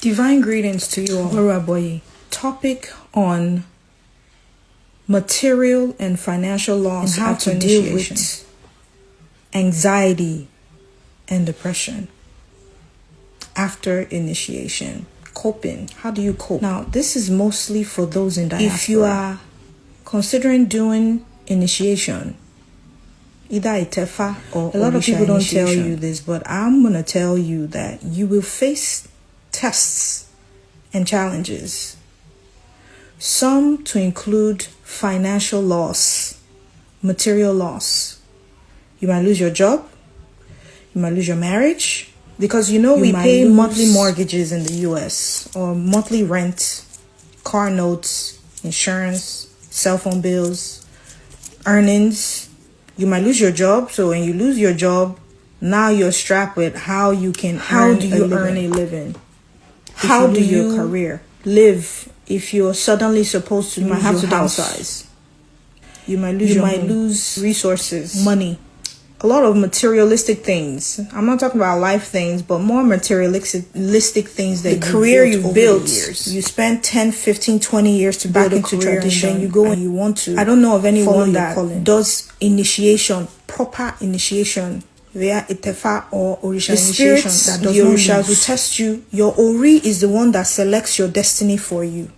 Divine greetings to you all. Oraboye. Topic on material and financial loss and how to deal with anxiety and depression after initiation. Coping. How do you cope? Now, this is mostly for those in diaspora. If you are considering doing initiation, either Itefa or a lot of people don't tell you this, but I'm going to tell you that you will face tests and challenges. Some to include financial loss, material loss. You might lose your job. You might lose your marriage. Because we pay monthly mortgages in the US, or monthly rent, car notes, insurance, cell phone bills, earnings. You might lose your job. So when you lose your job, now you're strapped with how do you earn a living? How do you career live if you're suddenly supposed to lose your house? Downsize. You might lose resources, money. A lot of materialistic things. I'm not talking about life things, but more materialistic things that the career you built. You spent 10, 15, 20 years to build into tradition. And you go and you want to. I don't know of anyone that does initiation, proper initiation, via Itefa or Orisha initiation. The Orishas will test you. Your Ori is the one that selects your destiny for you.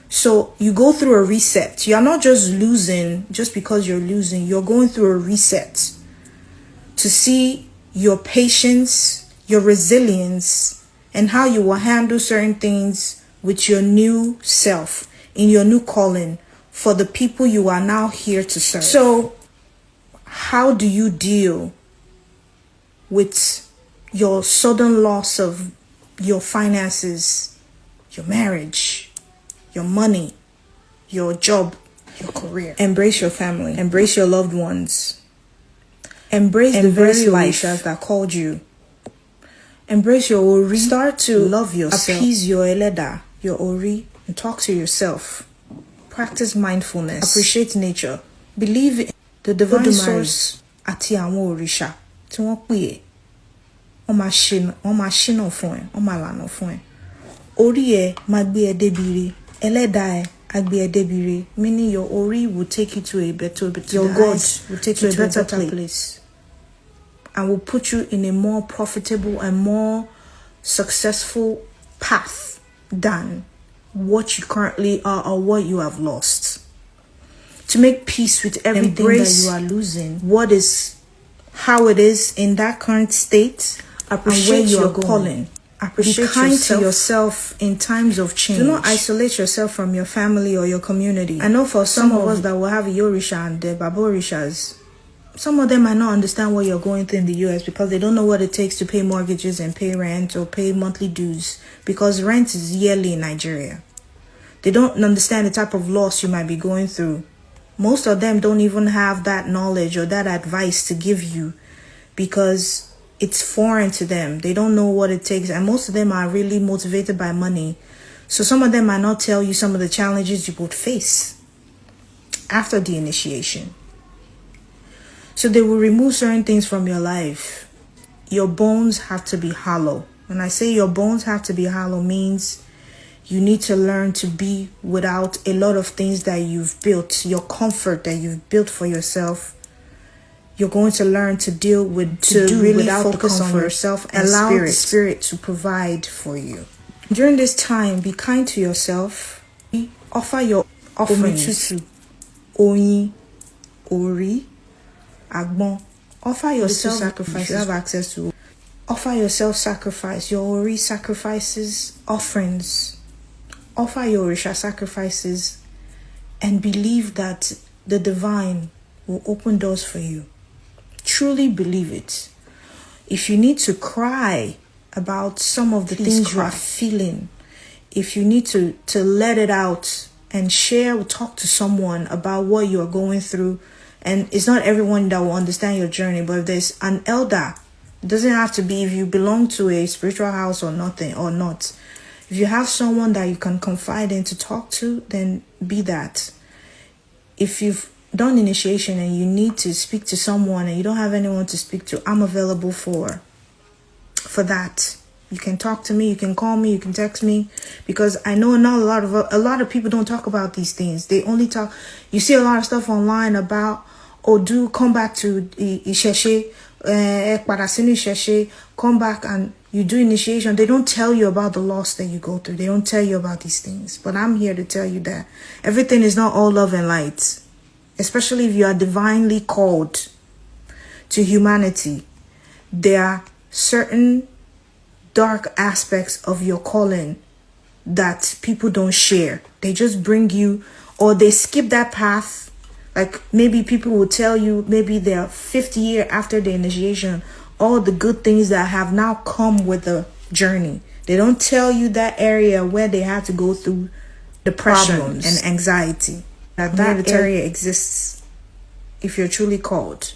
So you go through a reset. You're not just losing just because you're losing. You're going through a reset to see your patience, your resilience, and how you will handle certain things with your new self, in your new calling, for the people you are now here to serve. So how do you deal with your sudden loss of your finances, your marriage, your money, your job, your career? Embrace your family. Embrace your loved ones. Embrace the very life that called you. Embrace your Ori. Start to love yourself. Appease your Eleda, your Ori, and talk to yourself. Practice mindfulness. Appreciate nature. Believe in the divine source. Ati àwọn Orisha tí wọ́n pè é. Wọ́n máa ṣínà fún ẹ. Wọ́n máa lànà fún ẹ. Orí ẹ máa gbé ẹ débi ire. Ẹlẹ́dàá ẹ á gbé ẹ débi ire. Meaning your Ori will take you to a better place. Your God will take you to a better place. And will put you in a more profitable and more successful path than what you currently are or what you have lost. To make peace with everything that you are losing. What is, how it is in that current state. Appreciate where you are calling. Appreciate Be kind to yourself in times of change. Do not isolate yourself from your family or your community. I know for some of us that will have Orisha and the Baba Orishas, some of them might not understand what you're going through in the US because they don't know what it takes to pay mortgages and pay rent or pay monthly dues, because rent is yearly in Nigeria. They don't understand the type of loss you might be going through. Most of them don't even have that knowledge or that advice to give you because it's foreign to them. They don't know what it takes, and most of them are really motivated by money. So some of them might not tell you some of the challenges you would face after the initiation. So they will remove certain things from your life. Your bones have to be hollow. When I say your bones have to be hollow, means you need to learn to be without a lot of things that you've built, your comfort that you've built for yourself. You're going to learn to deal with, to really focus on yourself and allow the spirit to provide for you. During this time, be kind to yourself. Offer your offerings. Oyin, Ori, Agbon. Offer yourself sacrifices. You have access to. Offer yourself sacrifice. Your Ori sacrifices, offerings. Offer your Orisha sacrifices, and believe that the divine will open doors for you. Truly believe it. If you need to cry about some of the things you are feeling, if you need to let it out and share, talk to someone about what you are going through, and it's not everyone that will understand your journey, but if there's an elder, it doesn't have to be if you belong to a spiritual house or nothing or not. If you have someone that you can confide in to talk to, then be that. If you've done initiation and you need to speak to someone and you don't have anyone to speak to, I'm available for that. You can talk to me, you can call me, you can text me, because I know not a lot of people don't talk about these things. They only talk. You see a lot of stuff online about, oh, do come back to Isheshe, come back and you do initiation. They don't tell you about the loss that you go through. They don't tell you about these things. But I'm here to tell you that everything is not all love and light, especially if you are divinely called to humanity. There are certain dark aspects of your calling that people don't share. They just bring you, or they skip that path. Like maybe people will tell you, maybe their 50th year after the initiation, all the good things that have now come with the journey. They don't tell you that area where they had to go through depression and anxiety. That area exists. If you're truly called,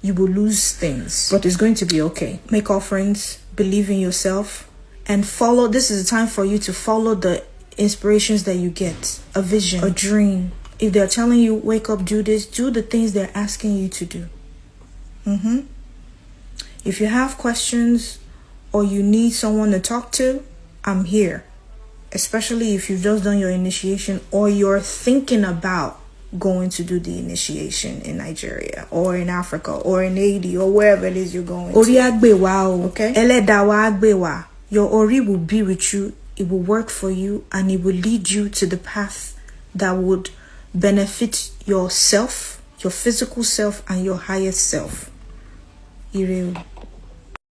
you will lose things, but it's going to be okay. Make offerings, believe in yourself, and follow. This is the time for you to follow the inspirations that you get. A vision, a dream. If they're telling you, wake up, do this, do the things they're asking you to do. If you have questions or you need someone to talk to, I'm here. Especially if you've just done your initiation or you're thinking about going to do the initiation in Nigeria or in Africa or in Haiti or wherever it is you're going to. Okay? Your Ori will be with you. It will work for you, and it will lead you to the path that would benefit yourself, your physical self, and your highest self. Ireu.